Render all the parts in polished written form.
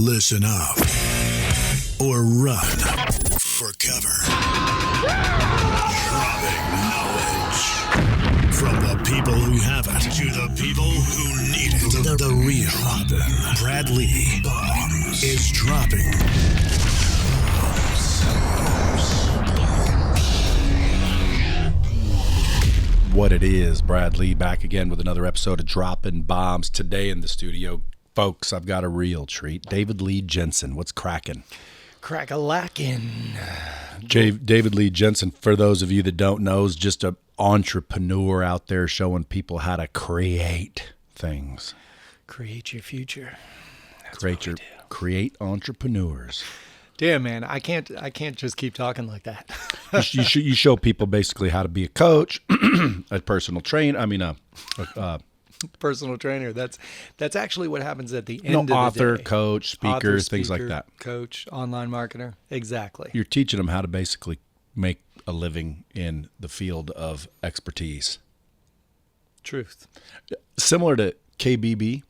Listen up or run for cover. Dropping knowledge from the people who have it to the people who need it. The real Brad Lee is dropping what it is. Brad Lee back again with another episode of Dropping Bombs. Today in the studio, folks, I've got a real treat. David Lee Jensen. What's cracking? Crack-a-lackin'. David Lee Jensen, for those of you that don't know, is just an entrepreneur out there showing people how to create things. Create your future. Create entrepreneurs. Damn, man, I can't just keep talking like that. you show people basically how to be a coach, a personal trainer. Personal trainer. That's actually what happens at the end of the author, day. coach, speaker, things like that. Coach, online marketer. Exactly. You're teaching them how to basically make a living in the field of expertise. Truth. Similar to KBB.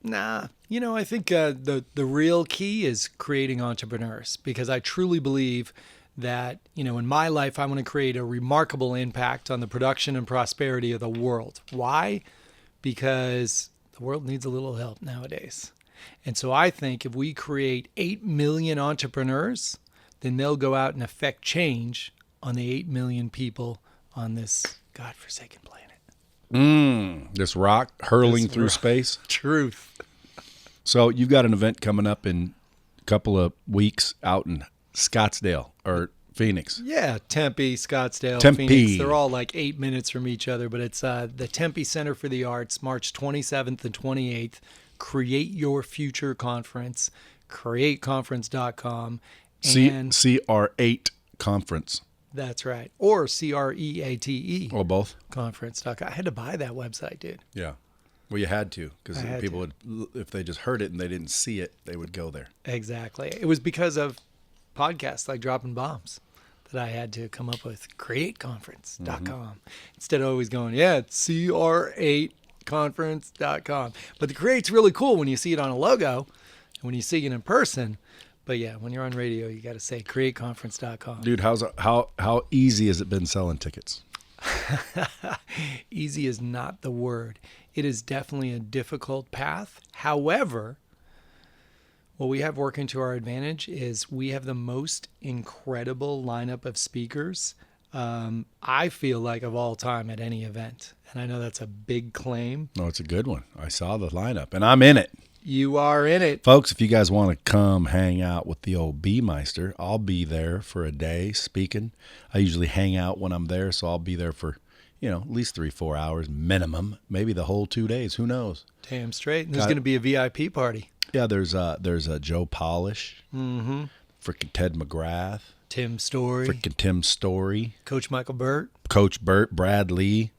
Nah, I think the real key is creating entrepreneurs, because I truly believe that, in my life, I want to create a remarkable impact on the production and prosperity of the world. Why? Because the world needs a little help nowadays. And so I think if we create 8 million entrepreneurs, then they'll go out and affect change on the 8 million people on this godforsaken planet. This rock hurling through space. Truth. So you've got an event coming up in a couple of weeks out in Scottsdale or Phoenix. Yeah, Tempe, Scottsdale, Tempe. Phoenix. They're all like 8 minutes from each other, but it's the Tempe Center for the Arts, March 27th and 28th. Create Your Future Conference, createconference.com. And CR8 Conference. That's right. Or CREATE. Or both. Conference.com. I had to buy that website, dude. Yeah. Well, you had to, because people would, if they just heard it and they didn't see it, they would go there. Exactly. It was because of podcasts like Dropping Bombs that I had to come up with createconference.com instead of always going, it's CR8conference.com. But the create's really cool when you see it on a logo and when you see it in person. But yeah, when you're on radio, you got to say createconference.com. Dude, how easy has it been selling tickets? Easy is not the word. It is definitely a difficult path. However, what we have working to our advantage is we have the most incredible lineup of speakers, I feel like, of all time at any event. And I know that's a big claim. No, it's a good one. I saw the lineup, and I'm in it. You are in it. Folks, if you guys want to come hang out with the old B-Meister, I'll be there for a day speaking. I usually hang out when I'm there, so I'll be there for, at least 3-4 hours minimum, maybe the whole 2 days. Who knows? Damn straight. And there's going to be a VIP party. Yeah, there's a Joe Polish, freaking Ted McGrath, Tim Storey, freaking Tim Storey, Coach Michael Burt, Coach Burt, Brad Lee.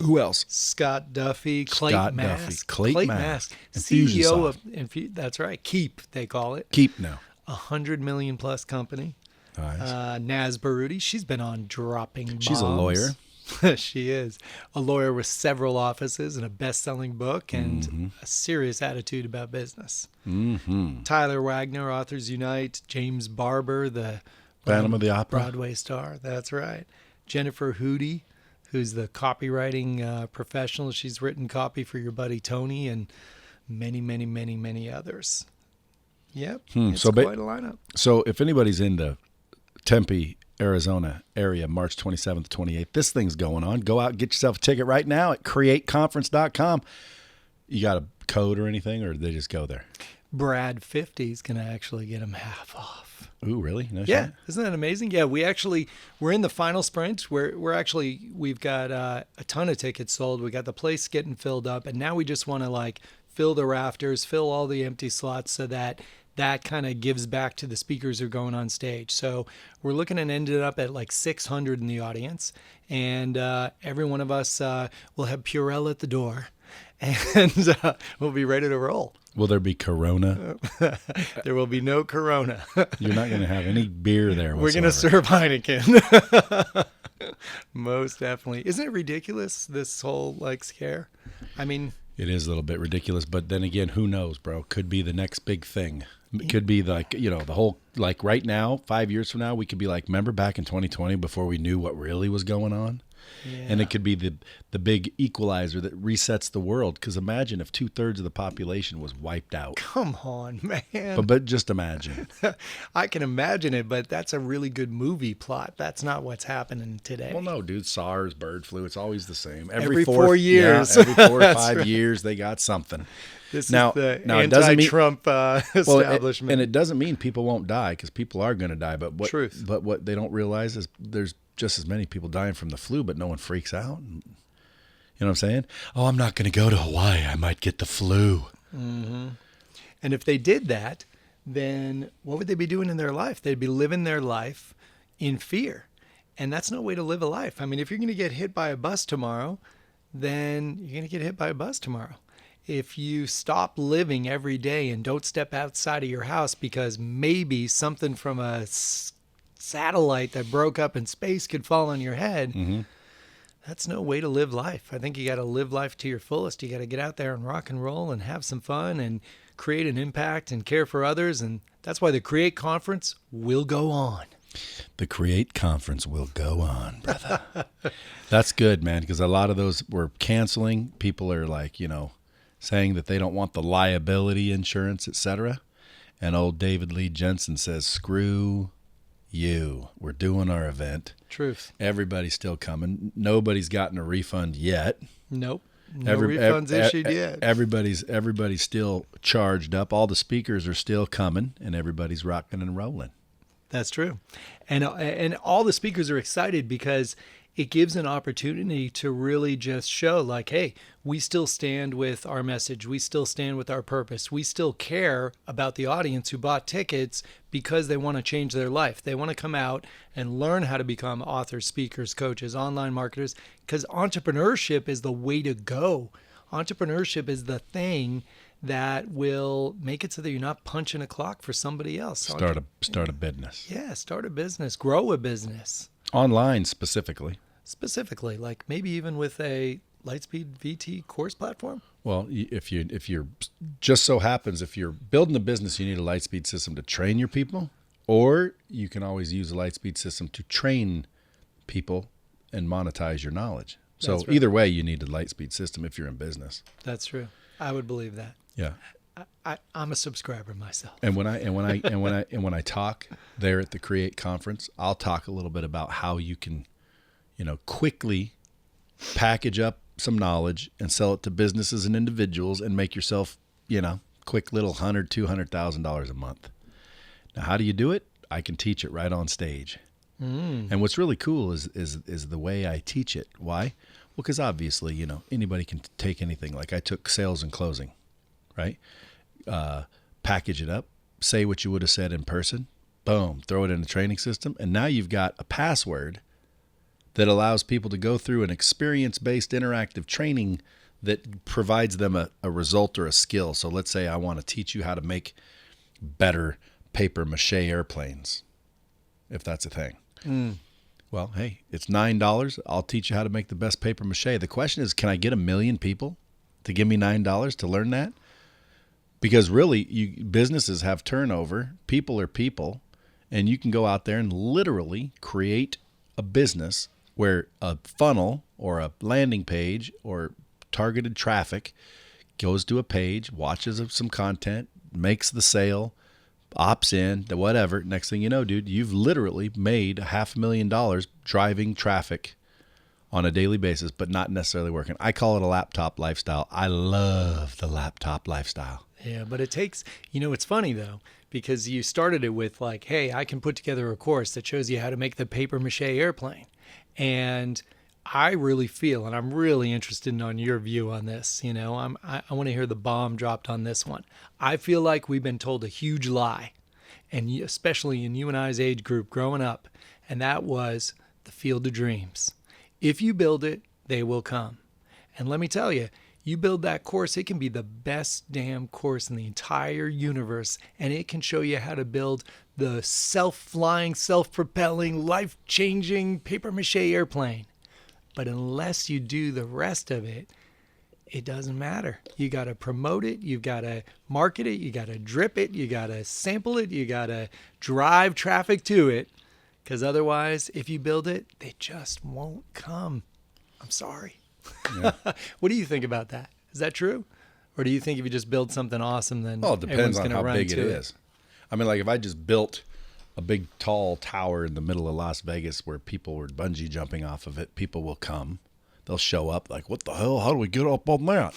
Who else? Scott Duffy, Clayton Mask, CEO of that's right, Keep, they call it. Keep now. 100 million plus company. Nice. Naz Baruti, she's been on Dropping Bombs. She's a lawyer. She is a lawyer with several offices and a best-selling book and a serious attitude about business. Tyler Wagner, Authors Unite. James Barber, the Phantom of the Opera Broadway star. That's right. Jennifer Hootie, who's the copywriting professional. She's written copy for your buddy Tony and many, many, many, many others. Yep, it's quite a lineup. So if anybody's in the Tempe, Arizona area, March 27th, 28th, this thing's going on. Go out and get yourself a ticket right now at createconference.com. You got a code or anything, or they just go there? Brad 50 is going to actually get them half off. Ooh, really? No yeah, shot? Isn't that amazing? Yeah, we're in the final sprint. We've got a ton of tickets sold. We got the place getting filled up, and now we just want to fill the rafters, fill all the empty slots so that kind of gives back to the speakers who are going on stage. So we're looking at ended up at 600 in the audience, and every one of us will have Purell at the door, and we'll be ready to roll. Will there be Corona? There will be no Corona. You're not going to have any beer there whatsoever. We're going to serve Heineken. Most definitely. Isn't it ridiculous, this whole scare? I mean, It is a little bit ridiculous, but then again, who knows, bro? Could be the next big thing. It could be like, the whole, like right now, 5 years from now, we could be like, remember back in 2020 before we knew what really was going on? Yeah. And it could be the big equalizer that resets the world. Because imagine if 2/3 of the population was wiped out. Come on, man. But just imagine. I can imagine it, but that's a really good movie plot. That's not what's happening today. Well, no, dude. SARS, bird flu, it's always the same. Every 4 years. Yeah, every 4 or 5 years, they got something. This is the anti-Trump establishment. And it doesn't mean people won't die, because people are going to die. But what they don't realize is there's just as many people dying from the flu, but no one freaks out. You know what I'm saying? Oh, I'm not going to go to Hawaii. I might get the flu. Mm-hmm. And if they did that, then what would they be doing in their life? They'd be living their life in fear. And that's no way to live a life. I mean, if you're going to get hit by a bus tomorrow, then you're going to get hit by a bus tomorrow. If you stop living every day and don't step outside of your house because maybe something from a satellite that broke up in space could fall on your head, mm-hmm. That's no way to live life. I think you got to live life to your fullest. You got to get out there and rock and roll and have some fun and create an impact and care for others. And that's why the Create Conference will go on. The Create Conference will go on, brother. That's good, man, because a lot of those were canceling. People are like, saying that they don't want the liability insurance, etc. And old David Lee Jensen says, screw you. We're doing our event. Truth. Everybody's still coming. Nobody's gotten a refund yet. Nope. No refunds issued yet. Everybody's still charged up. All the speakers are still coming, and everybody's rocking and rolling. That's true. And all the speakers are excited because it gives an opportunity to really just show like, hey, we still stand with our message. We still stand with our purpose. We still care about the audience who bought tickets because they want to change their life. They want to come out and learn how to become authors, speakers, coaches, online marketers, because entrepreneurship is the way to go. Entrepreneurship is the thing that will make it so that you're not punching a clock for somebody else. Start a business. Yeah, start a business, grow a business. Online specifically, like maybe even with a Lightspeed VT course platform. Well, if you're just so happens, if you're building a business, you need a Lightspeed system to train your people, or you can always use a Lightspeed system to train people and monetize your knowledge. So right. Either way, you need a Lightspeed system if you're in business. That's true. I would believe that. Yeah. I'm a subscriber myself. And when I talk there at the Create Conference, I'll talk a little bit about how you can, quickly package up some knowledge and sell it to businesses and individuals and make yourself, quick little $100,000-$200,000 a month. Now, how do you do it? I can teach it right on stage. And what's really cool is the way I teach it. Why? Well, because obviously, anybody can take anything. Like I took sales and closing, right? Package it up, say what you would have said in person, boom, throw it in a training system. And now you've got a password that allows people to go through an experience-based interactive training that provides them a result or a skill. So let's say I want to teach you how to make better paper mache airplanes, if that's a thing. Well, hey, it's $9. I'll teach you how to make the best paper mache. The question is, can I get 1 million people to give me $9 to learn that? Because really, businesses have turnover. People are people. And you can go out there and literally create a business where a funnel or a landing page or targeted traffic goes to a page, watches some content, makes the sale, opts in, whatever. Next thing you know, dude, you've literally made $500,000 driving traffic on a daily basis, but not necessarily working. I call it a laptop lifestyle. I love the laptop lifestyle. Yeah, but it takes, it's funny though, because you started it with like, hey, I can put together a course that shows you how to make the paper mache airplane. And I really feel, and I'm really interested in your view on this, I want to hear the bomb dropped on this one. I feel like we've been told a huge lie, and especially in you and I's age group growing up, and that was the field of dreams. If you build it, they will come. And let me tell you, you build that course, it can be the best damn course in the entire universe, and it can show you how to build the self-flying, self-propelling, life-changing paper mache airplane. But unless you do the rest of it, it doesn't matter. You got to promote it. You've got to market it. You got to drip it. You got to sample it. You got to drive traffic to it. Because otherwise, if you build it, they just won't come. I'm sorry. Yeah. What do you think about that? Is that true? Or do you think if you just build something awesome, then Well, it depends on how run big it to is. I mean, like if I just built a big tall tower in the middle of Las Vegas where people were bungee jumping off of it, people will come. They'll show up like, what the hell? How do we get up on that?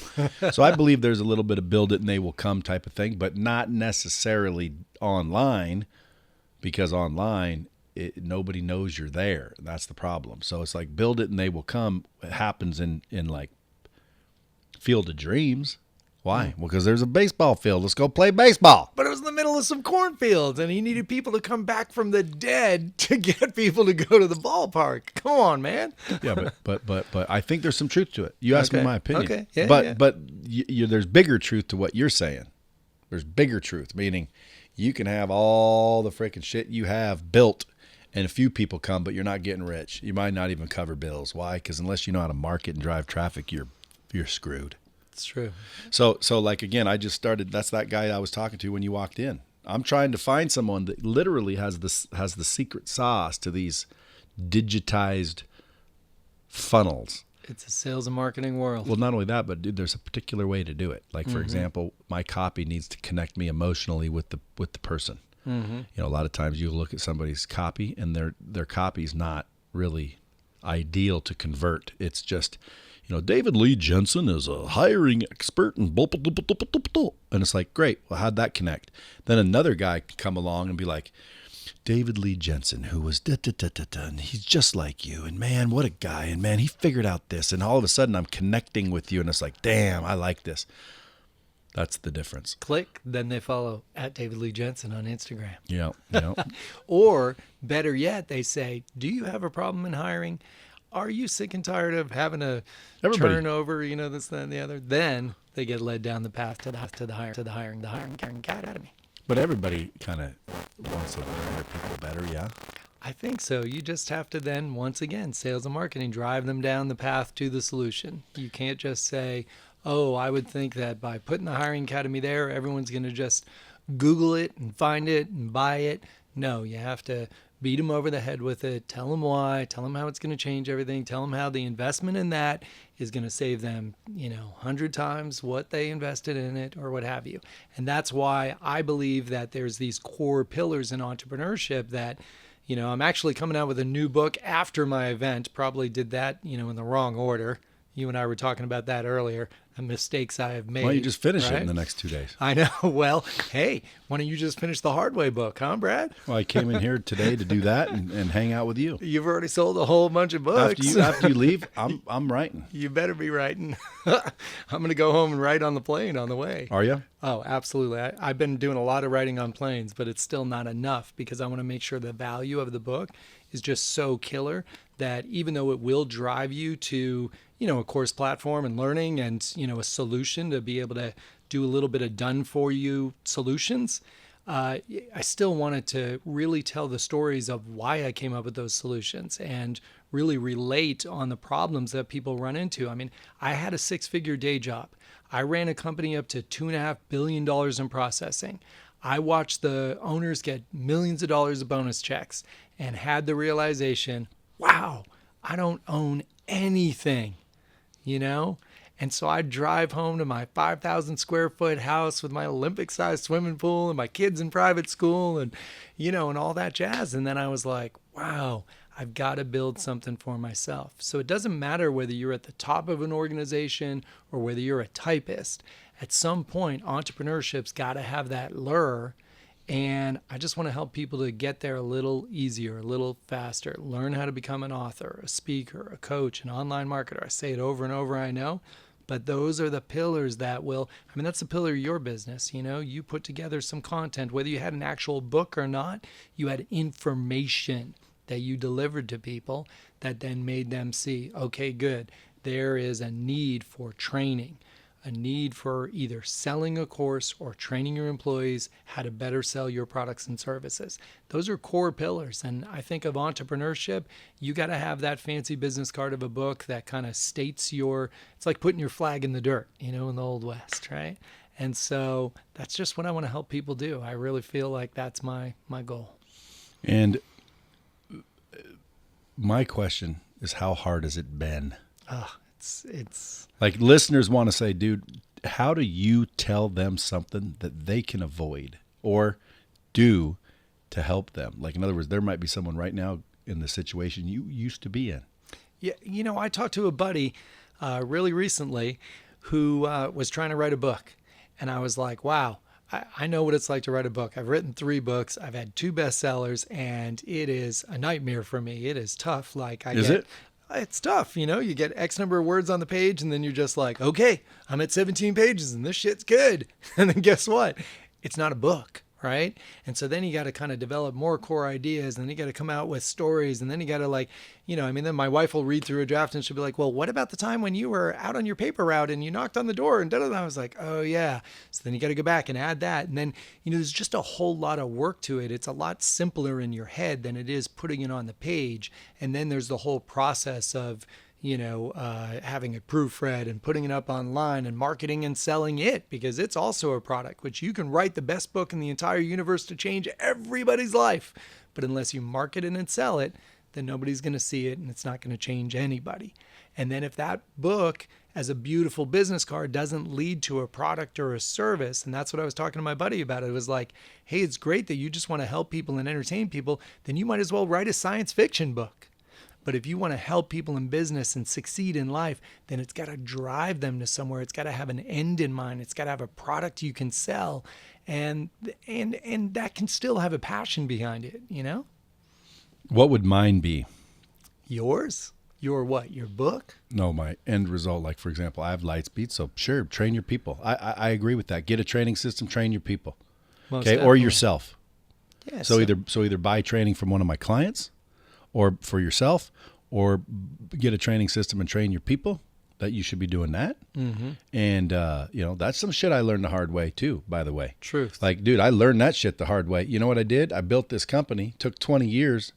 So I believe there's a little bit of build it and they will come type of thing, but not necessarily online, because online, nobody knows you're there. That's the problem. So it's like build it and they will come. It happens in like Field of Dreams. Why? Well, because there's a baseball field. Let's go play baseball. But it was in the middle of some cornfields, and he needed people to come back from the dead to get people to go to the ballpark. Come on, man. Yeah, but I think there's some truth to it. You asked me my opinion. Okay. Yeah, but there's bigger truth to what you're saying. There's bigger truth, meaning you can have all the freaking shit you have built, and a few people come, but you're not getting rich. You might not even cover bills. Why? Because unless you know how to market and drive traffic, you're screwed. It's true. So like, again, I just started, that's that guy I was talking to when you walked in. I'm trying to find someone that literally has the secret sauce to these digitized funnels. It's a sales and marketing world. Well, not only that, but dude, there's a particular way to do it. Like, for example, my copy needs to connect me emotionally with the person. Mm-hmm. You know, a lot of times you look at somebody's copy and their copy's not really ideal to convert. It's just, you know, David Lee Jensen is a hiring expert and blah, blah, blah, blah, blah, blah, blah. And it's like, great. Well, how'd that connect? Then another guy can come along and be like, David Lee Jensen, who was da-da-da-da-da, and he's just like you. And man, what a guy. And man, he figured out this. And all of a sudden I'm connecting with you. And it's like, damn, I like this. That's the difference. Click, then they follow at David Lee Jensen on Instagram. Yeah. Or better yet, they say, do you have a problem in hiring? Are you sick and tired of having to turn over, you know, this, that, and the other? Then they get led down the path to the hiring academy. But everybody kind of wants to hire people better, yeah? I think so. You just have to then, once again, sales and marketing, drive them down the path to the solution. You can't just say, oh, I would think that by putting the hiring academy there, everyone's going to just Google it and find it and buy it. No, you have to beat them over the head with it, tell them why, tell them how it's going to change everything, tell them how the investment in that is going to save them, 100 times what they invested in it or what have you. And that's why I believe that there's these core pillars in entrepreneurship that, I'm actually coming out with a new book after my event, probably did that, in the wrong order. You and I were talking about that earlier, the mistakes I have made. Why don't you just finish right? it in the next 2 days? I know. Well, hey, why don't you just finish the hard way book, huh, Brad? Well, I came in here today to do that and hang out with you. You've already sold a whole bunch of books. After you leave, I'm writing. You better be writing. I'm going to go home and write on the plane on the way. Are you? Oh, absolutely. I've been doing a lot of writing on planes, but it's still not enough because I want to make sure the value of the book is just so killer that even though it will drive you to, a course platform and learning and, a solution to be able to do a little bit of done for you solutions, I still wanted to really tell the stories of why I came up with those solutions and really relate on the problems that people run into. I mean, I had a 6-figure day job. I ran a company up to $2.5 billion in processing. I watched the owners get millions of dollars of bonus checks and had the realization, wow, I don't own anything, And so I'd drive home to my 5,000 square foot house with my Olympic-sized swimming pool and my kids in private school and, and all that jazz. And then I was like, wow, I've got to build something for myself. So it doesn't matter whether you're at the top of an organization or whether you're a typist. At some point, entrepreneurship's got to have that lure. And I just want to help people to get there a little easier, a little faster, learn how to become an author, a speaker, a coach, an online marketer. I say it over and over, I know, but those are the pillars that that's the pillar of your business. You put together some content, whether you had an actual book or not, you had information that you delivered to people that then made them see, okay, good, there is a need for training. a need for either selling a course or training your employees how to better sell your products and services. Those are core pillars. And I think of entrepreneurship, you got to have that fancy business card of a book that kind of states it's like putting your flag in the dirt, in the Old West, right? And so that's just what I want to help people do. I really feel like that's my goal. And my question is, how hard has it been? It's like, listeners want to say, dude, how do you tell them something that they can avoid or do to help them? Like, in other words, there might be someone right now in the situation you used to be in. Yeah, I talked to a buddy really recently who was trying to write a book. And I was like, wow, I know what it's like to write a book. I've written 3 books. I've had 2 bestsellers, and it is a nightmare for me. It is tough. It's tough. You get X number of words on the page, and then you're just like, okay, I'm at 17 pages, and this shit's good. And then guess what? It's not a book, right? And so then you got to kind of develop more core ideas, and then you got to come out with stories, and then you got to then my wife will read through a draft, and she'll be like, well, what about the time when you were out on your paper route and you knocked on the door and da-da-da? I was like, oh yeah. So then you got to go back and add that. And then, there's just a whole lot of work to it. It's a lot simpler in your head than it is putting it on the page. And then there's the whole process of, having it proofread and putting it up online and marketing and selling it, because it's also a product, which you can write the best book in the entire universe to change everybody's life. But unless you market it and sell it, then nobody's going to see it, and it's not going to change anybody. And then if that book, as a beautiful business card, doesn't lead to a product or a service, and that's what I was talking to my buddy about. It was like, hey, it's great that you just want to help people and entertain people, then you might as well write a science fiction book. But if you want to help people in business and succeed in life, then it's got to drive them to somewhere. It's got to have an end in mind. It's got to have a product you can sell, and that can still have a passion behind it, What would mine be? Yours? Your what? Your book? No, my end result. Like, for example, I have Lightspeed, so sure, train your people. I agree with that. Get a training system, train your people. Most okay, definitely. or yourself. Yeah, so either buy training from one of my clients, or for yourself, or get a training system and train your people. That you should be doing that. Mm-hmm. And that's some shit I learned the hard way too, by the way. Truth. Like, dude, I learned that shit the hard way. You know what I did? I built this company, took 20 years.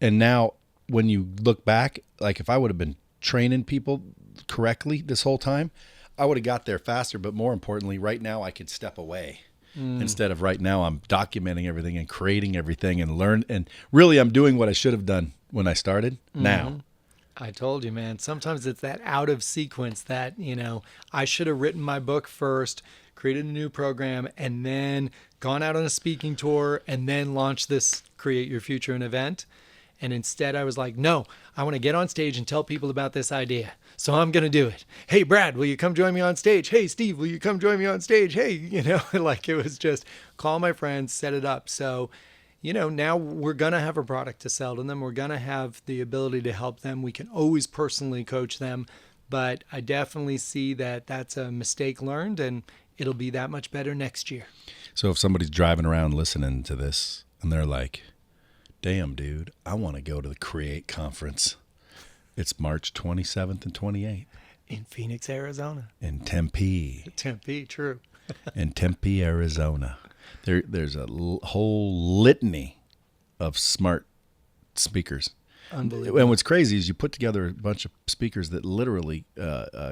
And now when you look back, like, if I would have been training people correctly this whole time, I would have got there faster. But more importantly, right now I could step away. Instead of right now I'm documenting everything and creating everything and learn. And really, I'm doing what I should have done when I started now. I told you, man, sometimes it's that out of sequence that, I should have written my book first, created a new program, and then gone out on a speaking tour, and then launched this Create Your Future, an event. And instead I was like, no, I want to get on stage and tell people about this idea. So I'm going to do it. Hey, Brad, will you come join me on stage? Hey, Steve, will you come join me on stage? Hey, like, it was just call my friends, set it up. So, now we're going to have a product to sell to them. We're going to have the ability to help them. We can always personally coach them. But I definitely see that that's a mistake learned, and it'll be that much better next year. So if somebody's driving around listening to this and they're like, damn, dude, I want to go to the Create conference. It's March 27th and 28th. In Phoenix, Arizona. In Tempe. Tempe, true. In Tempe, Arizona. There's a whole litany of smart speakers. Unbelievable. And what's crazy is you put together a bunch of speakers that literally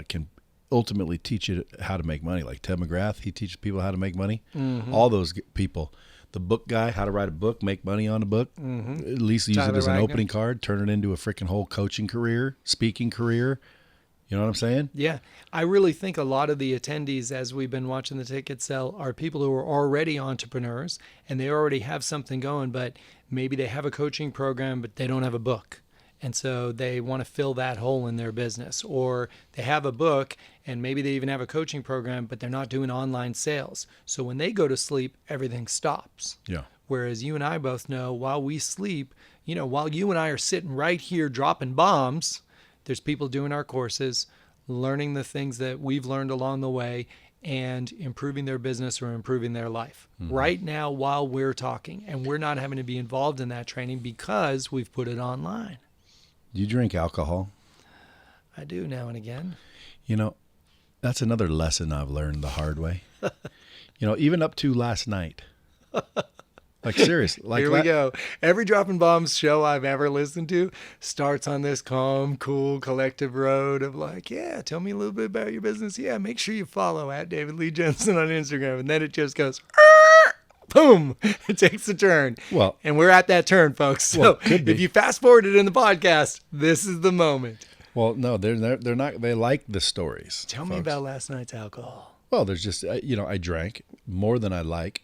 can ultimately teach you how to make money. Like Ted McGrath, he teaches people how to make money. Mm-hmm. All those people. The book guy, how to write a book, make money on a book. Mm-hmm. At least use it as an opening card, turn it into a freaking whole coaching career, speaking career. You know what I'm saying? Yeah. I really think a lot of the attendees, as we've been watching the ticket sell, are people who are already entrepreneurs and they already have something going, but maybe they have a coaching program, but they don't have a book. And so they want to fill that hole in their business. Or they have a book and maybe they even have a coaching program, but they're not doing online sales. So when they go to sleep, everything stops. Yeah. Whereas you and I both know while we sleep, while you and I are sitting right here dropping bombs, there's people doing our courses, learning the things that we've learned along the way, and improving their business or improving their life right now while we're talking. And we're not having to be involved in that training because we've put it online. Do you drink alcohol? I do now and again. That's another lesson I've learned the hard way. Even up to last night. Like, seriously. Like, here we go. Every Dropping Bombs show I've ever listened to starts on this calm, cool, collective road of like, yeah, tell me a little bit about your business. Yeah, make sure you follow at David Lee Jensen on Instagram. And then it just goes, boom, it takes a turn. Well, and we're at that turn, folks. So if you fast forwarded in the podcast, this is the moment. Well, no, they're not. They like the stories. Tell me about last night's alcohol. Well, there's just, I drank more than I like.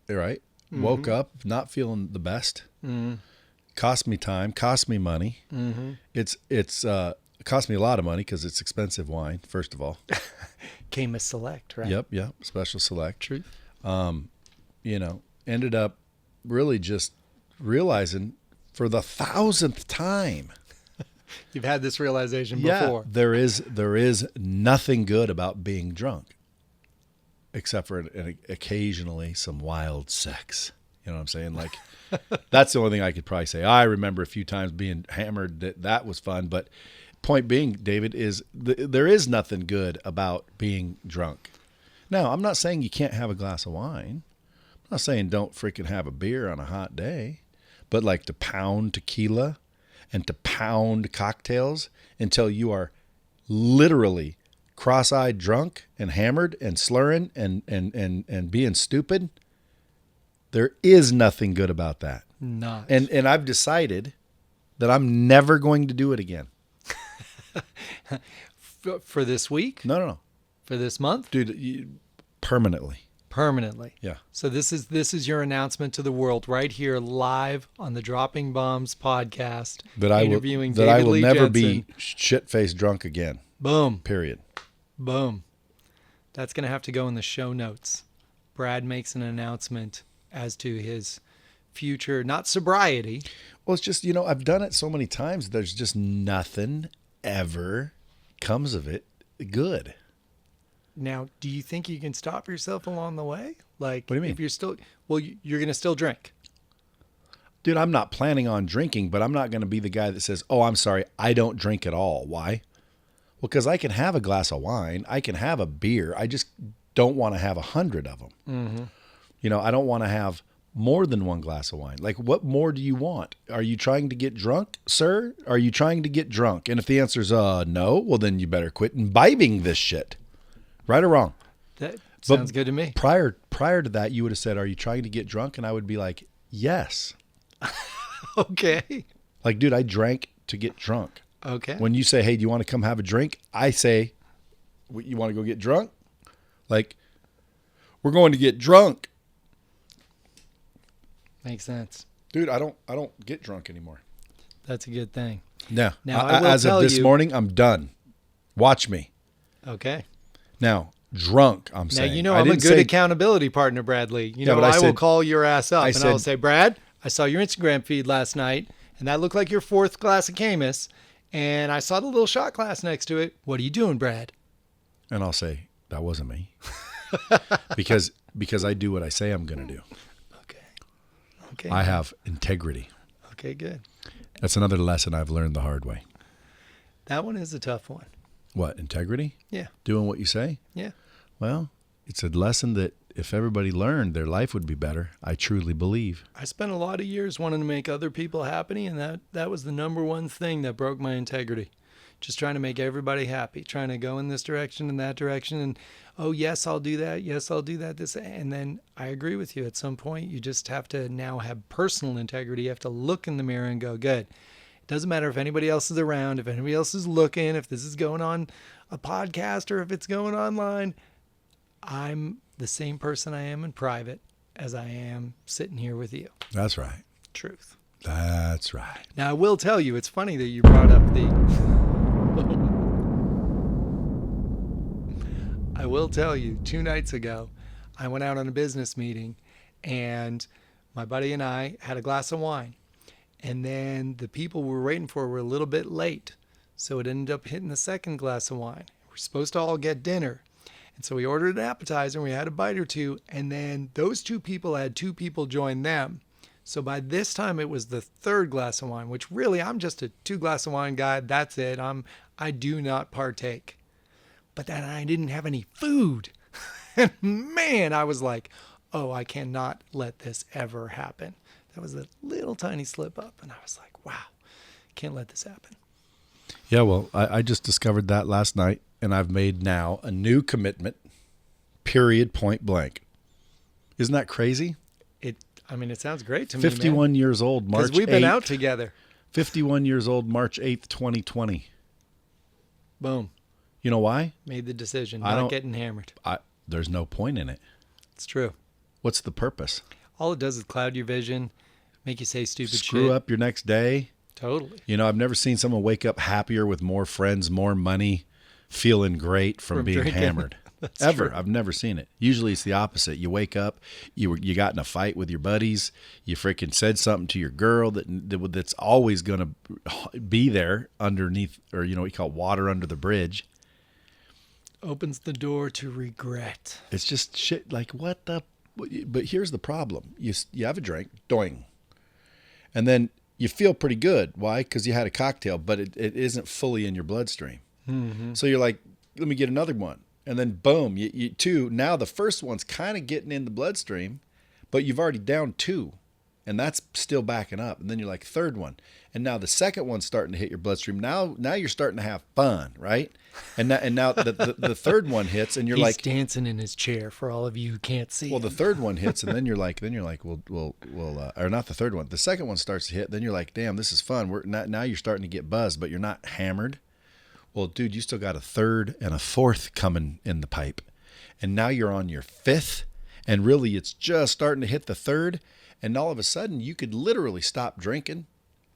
Right. Mm-hmm. Woke up not feeling the best. Mm-hmm. Cost me time, cost me money. Mm-hmm. It cost me a lot of money because it's expensive wine, first of all. Came as select, right? Yep, special select. True. Ended up really just realizing for the 1,000th time. You've had this realization before. There is nothing good about being drunk. Except for occasionally some wild sex. You know what I'm saying? Like, that's the only thing I could probably say. I remember a few times being hammered. That was fun. But point being, David, is there is nothing good about being drunk. Now, I'm not saying you can't have a glass of wine. I'm not saying don't freaking have a beer on a hot day. But like to pound tequila and to pound cocktails until you are literally cross-eyed drunk and hammered and slurring and being stupid, there is nothing good about that. Not. And I've decided that I'm never going to do it again. For this week? No. For this month? Dude, permanently. Permanently. Yeah. So this is your announcement to the world right here live on the Dropping Bombs podcast. That I will never be shit-faced drunk again. Boom. Period. Boom. That's going to have to go in the show notes. Brad makes an announcement as to his future, not sobriety. Well, it's just, I've done it so many times. There's just nothing ever comes of it good. Now, do you think you can stop yourself along the way? Like, what do you mean? If you're still, you're going to still drink. Dude, I'm not planning on drinking, but I'm not going to be the guy that says, oh, I'm sorry, I don't drink at all. Why? Well, because I can have a glass of wine. I can have a beer. I just don't want to have 100 of them. Mm-hmm. I don't want to have more than one glass of wine. Like, what more do you want? Are you trying to get drunk, sir? Are you trying to get drunk? And if the answer is no, well, then you better quit imbibing this shit. Right or wrong? That sounds good to me. Prior to that, you would have said, are you trying to get drunk? And I would be like, yes. Okay. Like, dude, I drank to get drunk. Okay. When you say, hey, do you want to come have a drink? I say, you want to go get drunk? Like, we're going to get drunk. Makes sense. Dude, I don't get drunk anymore. That's a good thing. No. Now, as of this morning, I'm done. Watch me. Okay. Now, drunk, I'm saying. Now, I'm a good accountability partner, Bradley. I will call your ass up and I'll say, Brad, I saw your Instagram feed last night, and that looked like your 4th glass of Camus, and I saw the little shot glass next to it. What are you doing, Brad? And I'll say, that wasn't me. because I do what I say I'm going to do. Okay. I have integrity. Okay, good. That's another lesson I've learned the hard way. That one is a tough one. What, integrity? Yeah. Doing what you say? Yeah. Well, it's a lesson that if everybody learned, their life would be better. I truly believe. I spent a lot of years wanting to make other people happy, and that was the number one thing that broke my integrity. Just trying to make everybody happy, trying to go in this direction and that direction, and oh, yes, I'll do that. Yes, I'll do that. This, and then I agree with you. At some point, you just have to now have personal integrity. You have to look in the mirror and go, good. It doesn't matter if anybody else is around, if anybody else is looking, if this is going on a podcast or if it's going online. I'm the same person I am in private as I am sitting here with you. That's right. Truth. That's right. Now, I will tell you, it's funny that you brought up I will tell you, 2 nights ago, I went out on a business meeting, and my buddy and I had a glass of wine. And then the people we were waiting for were a little bit late. So it ended up hitting the second glass of wine. We're supposed to all get dinner. And so we ordered an appetizer, and we had a bite or two. And then those 2 people had 2 people join them. So by this time, it was the 3rd glass of wine, which really, I'm just a 2 glass of wine guy. That's it. I do not partake. but then I didn't have any food. And man, I was like, oh, I cannot let this ever happen. That was a little tiny slip up. And I was like, wow, can't let this happen. Yeah, well, I just discovered that last night, and I've made now a new commitment, period, point blank. Isn't that crazy? It sounds great to me, 51 years old, March 8th. Because we've been out together. 51 years old, March 8th, 2020. Boom. You know why? Made the decision, not getting hammered. There's no point in it. It's true. What's the purpose? All it does is cloud your vision, make you say stupid shit. Screw up your next day. Totally. You know, I've never seen someone wake up happier with more friends, more money, feeling great from being drinking. hammered. That's Ever. true. I've never seen it. Usually it's the opposite. You wake up, you got in a fight with your buddies, you freaking said something to your girl that's always going to be there underneath, or we call it water under the bridge. Opens the door to regret. It's just shit like, what the... But here's the problem. You have a drink, doing, and then you feel pretty good. Why? Because you had a cocktail, but it isn't fully in your bloodstream. Mm-hmm. So you're like, let me get another one. And then boom, you two. Now the first one's kind of getting in the bloodstream, but you've already downed two, and that's still backing up. And then you're like, third one. And now the second one's starting to hit your bloodstream. Now you're starting to have fun, right? And now the third one hits, and you're He's like dancing in his chair for all of you who can't see. Well, the third one hits, and then you're like, well, or not the third one. The second one starts to hit. Then you're like, damn, this is fun. Now you're starting to get buzzed, but you're not hammered. Well, dude, you still got a third and a fourth coming in the pipe, and now you're on your fifth, and really it's just starting to hit the third, and all of a sudden you could literally stop drinking,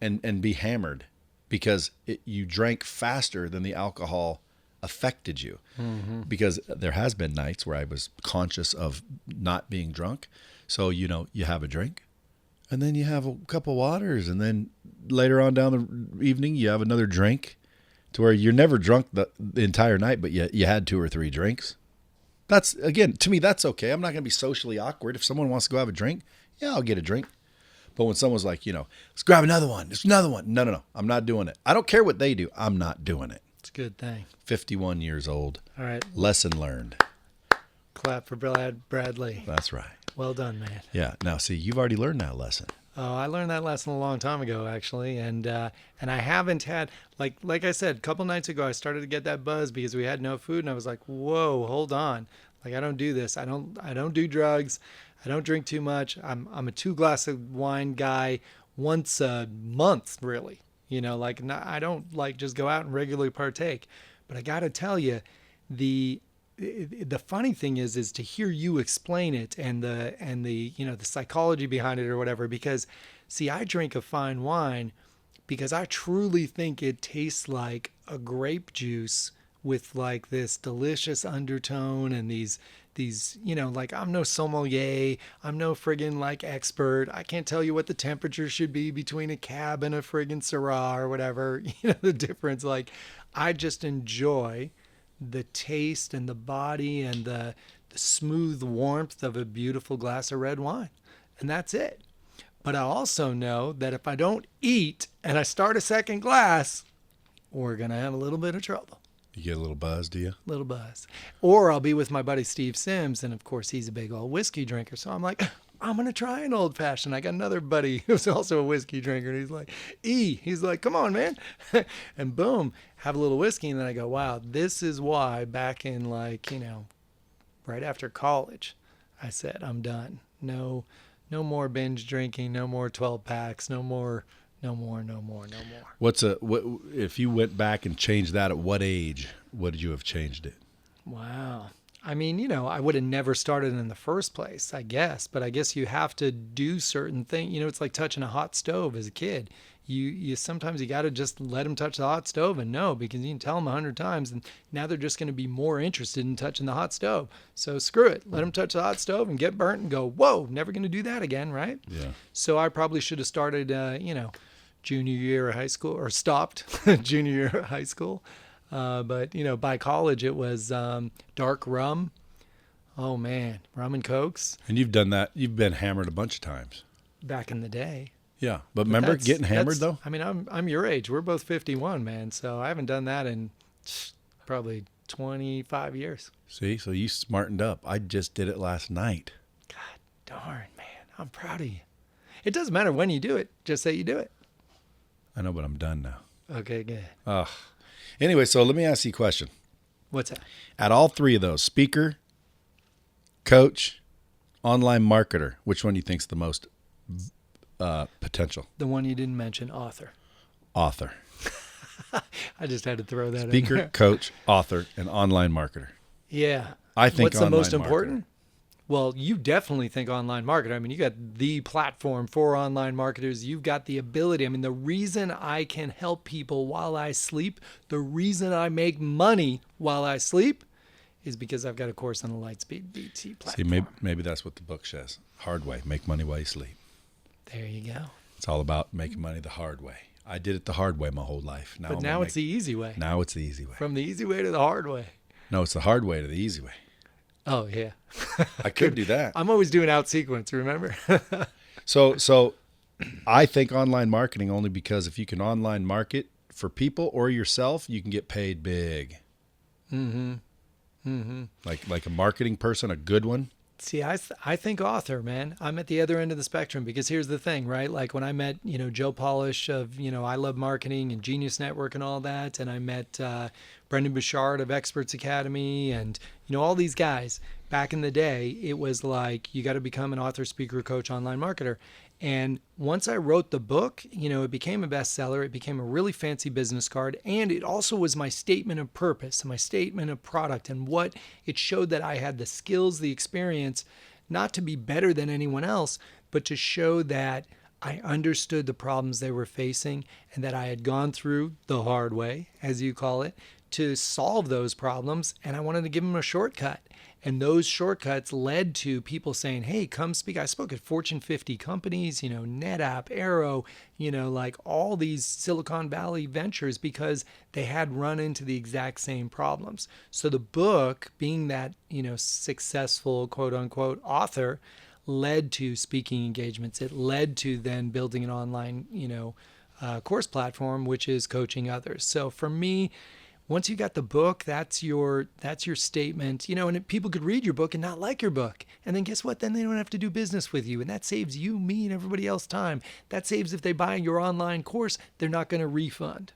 and be hammered, because you drank faster than the alcohol affected you. Mm-hmm. Because there has been nights where I was conscious of not being drunk. So, you have a drink, and then you have a couple waters, and then later on down the evening, you have another drink, to where you're never drunk the entire night, but you had 2 or 3 drinks. That's, again, to me, that's okay. I'm not going to be socially awkward. If someone wants to go have a drink, yeah, I'll get a drink. But when someone's like, let's grab another one. There's another one. No. I'm not doing it. I don't care what they do. I'm not doing it. It's a good thing. 51 years old. All right. Lesson learned. Clap for Bradley. That's right. Well done, man. Yeah. Now, see, you've already learned that lesson. Oh, I learned that lesson a long time ago, actually. And I haven't had, like I said, a couple nights ago, I started to get that buzz because we had no food. And I was like, whoa, hold on. Like, I don't do this. I don't do drugs. I don't drink too much. I'm a 2 glass of wine guy once a month, really. I don't just go out and regularly partake. But I got to tell you, the funny thing is to hear you explain it and the the psychology behind it or whatever. Because see, I drink a fine wine because I truly think it tastes like a grape juice with like this delicious undertone and these I'm no sommelier, I'm no friggin' expert. I can't tell you what the temperature should be between a cab and a friggin' Syrah or whatever, the difference. I just enjoy the taste and the body and the smooth warmth of a beautiful glass of red wine. And that's it. But I also know that if I don't eat and I start a second glass, we're going to have a little bit of trouble. You get a little buzz, do you? Little buzz. Or I'll be with my buddy Steve Sims, and of course he's a big old whiskey drinker. So I'm like, I'm going to try an old fashioned. I got another buddy who's also a whiskey drinker, and he's like, he's like, come on, man. And boom, have a little whiskey. And then I go, wow, this is why back in right after college, I said, I'm done. No more binge drinking, no more 12 packs, no more. What if you went back and changed that at what age would you have changed it? Wow. I mean, I would have never started in the first place, I guess. But I guess you have to do certain things. It's like touching a hot stove as a kid. You sometimes you got to just let them touch the hot stove and know, because you can tell them 100 times and now they're just going to be more interested in touching the hot stove. So screw it. Let them touch the hot stove and get burnt and go, whoa, never going to do that again, right? Yeah. So I probably should have started, junior year of high school, or stopped junior year of high school. But by college it was dark rum. Oh man, rum and cokes. And you've done that. You've been hammered a bunch of times. Back in the day. Yeah, but remember getting hammered though? I mean, I'm your age. We're both 51, man. So I haven't done that in probably 25 years. See, so you smartened up. I just did it last night. God darn, man. I'm proud of you. It doesn't matter when you do it. Just say you do it. I know, but I'm done now. Okay, good. Anyway, so let me ask you a question. What's that? At all three of those, speaker, coach, online marketer, which one do you think's the most potential? The one you didn't mention, author. Author. I just had to throw that in Speaker, there. coach, author, and online marketer. Yeah. I think What's the most online important? Well, you definitely think online marketer. I mean, you got the platform for online marketers. You've got the ability. I mean, the reason I can help people while I sleep, the reason I make money while I sleep is because I've got a course on the Lightspeed BT platform. See, maybe that's what the book says. Hard way. Make money while you sleep. There you go. It's all about making money the hard way. I did it the hard way my whole life. But now it's the easy way. Now it's the easy way. From the easy way to the hard way. No, it's the hard way to the easy way. Oh, yeah. I could do that. I'm always doing out sequence, remember? So I think online marketing only because if you can online market for people or yourself, you can get paid big. Mm-hmm. Mm-hmm. Like a marketing person, a good one. See, I think author, man. I'm at the other end of the spectrum because here's the thing, right? Like when I met, Joe Polish of, I Love Marketing and Genius Network and all that, and I met Brendan Bouchard of Experts Academy and, all these guys. Back in the day, it was like you got to become an author, speaker, coach, online marketer. And once I wrote the book, it became a bestseller. It became a really fancy business card. And it also was my statement of purpose, my statement of product, and what it showed that I had the skills, the experience, not to be better than anyone else, but to show that I understood the problems they were facing and that I had gone through the hard way, as you call it, to solve those problems. And I wanted to give them a shortcut. And those shortcuts led to people saying, hey, come speak. I spoke at Fortune 50 companies, NetApp, Arrow, like all these Silicon Valley ventures because they had run into the exact same problems. So the book, being that, successful, quote unquote, author, led to speaking engagements. It led to then building an online, course platform, which is coaching others. So for me, once you got the book, that's your statement, and people could read your book and not like your book. And then guess what? Then they don't have to do business with you. And that saves you, me, and everybody else time. That saves if they buy your online course, they're not going to refund,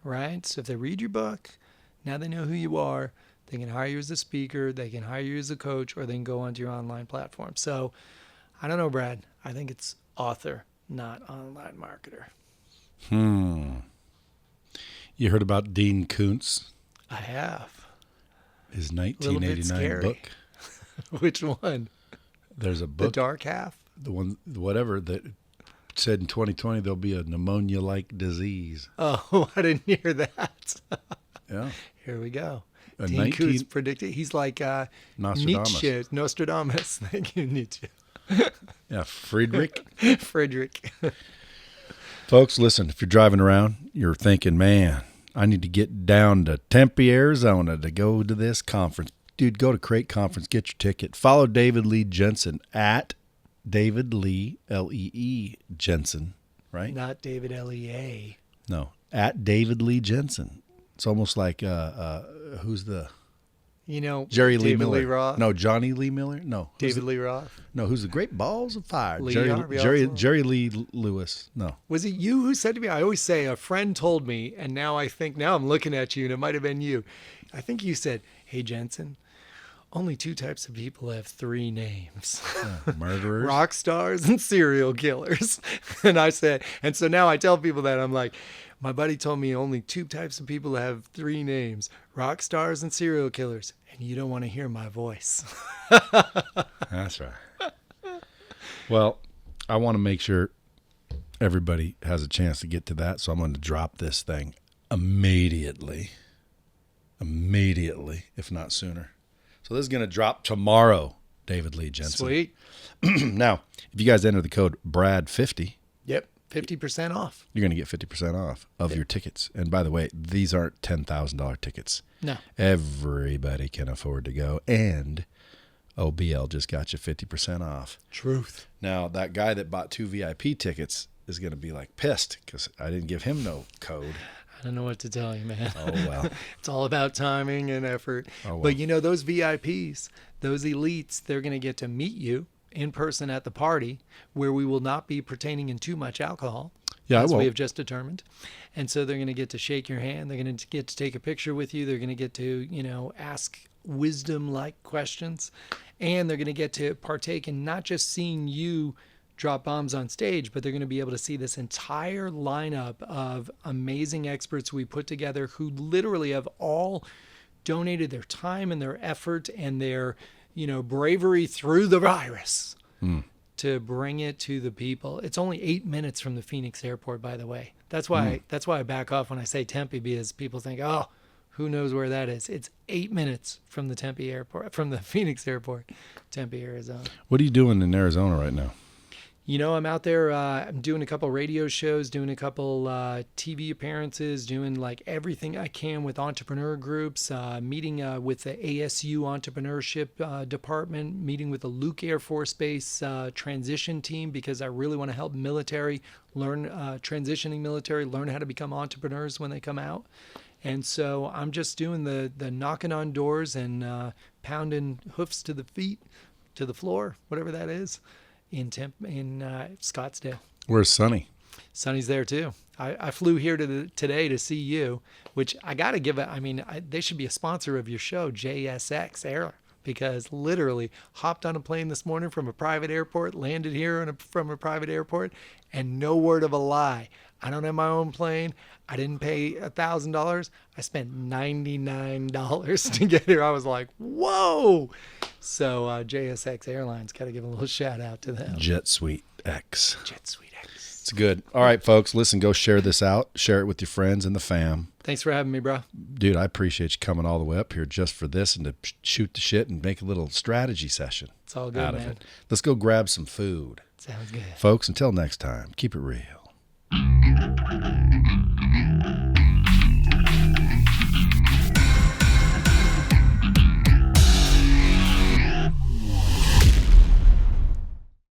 right? So if they read your book, now they know who you are. They can hire you as a speaker. They can hire you as a coach, or they can go onto your online platform. So I don't know, Brad. I think it's author, not online marketer. You heard about Dean Koontz? I have. His 1989 book. Which one? There's a book. The Dark Half? The one, whatever, that said in 2020 there'll be a pneumonia-like disease. Oh, I didn't hear that. Yeah. Here we go. A Dean Koontz predicted. He's like Nostradamus. Nietzsche. Nostradamus. Thank you, Nietzsche. Yeah, Friedrich. Friedrich. Folks, listen, if you're driving around, you're thinking, man, I need to get down to Tempe, Arizona to go to this conference. Dude, go to Crate Conference, get your ticket. Follow David Lee Jensen at David Lee, L-E-E, Jensen, right? Not David L-E-A. No, at David Lee Jensen. It's almost like, who's the... Jerry Lee David Miller. Lee Roth. No, Johnny Lee Miller. No, David Lee Roth. No, who's the Great Balls of Fire? Lee Jerry Lee Lewis. No. Was it you who said to me? I always say a friend told me, and now I'm looking at you, and it might have been you. I think you said, "Hey Jensen, only two types of people have three names: murderers, rock stars, and serial killers." And I said, and so now I tell people that I'm like, my buddy told me only two types of people have three names: rock stars and serial killers. And you don't want to hear my voice. That's right. Well, I want to make sure everybody has a chance to get to that, so I'm going to drop this thing immediately, if not sooner. So this is going to drop tomorrow, David Lee Jensen. Sweet. Now, if you guys enter the code BRAD50, yep, 50% off. You're going to get 50% off of your tickets. And by the way, these aren't $10,000 tickets. No. Everybody can afford to go. And OBL just got you 50% off. Truth. Now, that guy that bought 2 VIP tickets is going to be like pissed because I didn't give him no code. I don't know what to tell you, man. Oh, well. It's all about timing and effort. Oh, well. But those VIPs, those elites, they're going to get to meet you in person at the party where we will not be pertaining in too much alcohol. Yeah, as I won't. we have just determined. And so they're going to get to shake your hand. They're going to get to take a picture with you. They're going to get to, ask wisdom-like questions. And they're going to get to partake in not just seeing you drop bombs on stage, but they're going to be able to see this entire lineup of amazing experts we put together who literally have all donated their time and their effort and their, bravery through the virus to bring it to the people. It's only 8 minutes from the Phoenix airport, by the way. That's why I back off when I say Tempe, because people think, oh, who knows where that is? It's 8 minutes from the from the Phoenix airport, Tempe, Arizona. What are you doing in Arizona right now? I'm out there. I'm doing a couple radio shows, doing a couple TV appearances, doing like everything I can with entrepreneur groups, meeting with the ASU Entrepreneurship Department, meeting with the Luke Air Force Base transition team, because I really want to help military transitioning military learn how to become entrepreneurs when they come out. And so I'm just doing the knocking on doors and pounding hoofs to the feet, to the floor, whatever that is. In Scottsdale. Where's Sonny? Sonny's there too. I flew here today to see you, which I got to give they should be a sponsor of your show, JSX Air, because literally hopped on a plane this morning from a private airport, landed here from a private airport, and no word of a lie. I don't have my own plane. I didn't pay $1,000. I spent $99 to get here. I was like, whoa. So JSX Airlines, got to give a little shout out to them. Jet Suite X. Jet Suite X. It's good. All right, folks, listen, go share this out. Share it with your friends and the fam. Thanks for having me, bro. Dude, I appreciate you coming all the way up here just for this and to shoot the shit and make a little strategy session. It's all good, out man. of it. Let's go grab some food. Sounds good. Folks, until next time, keep it real.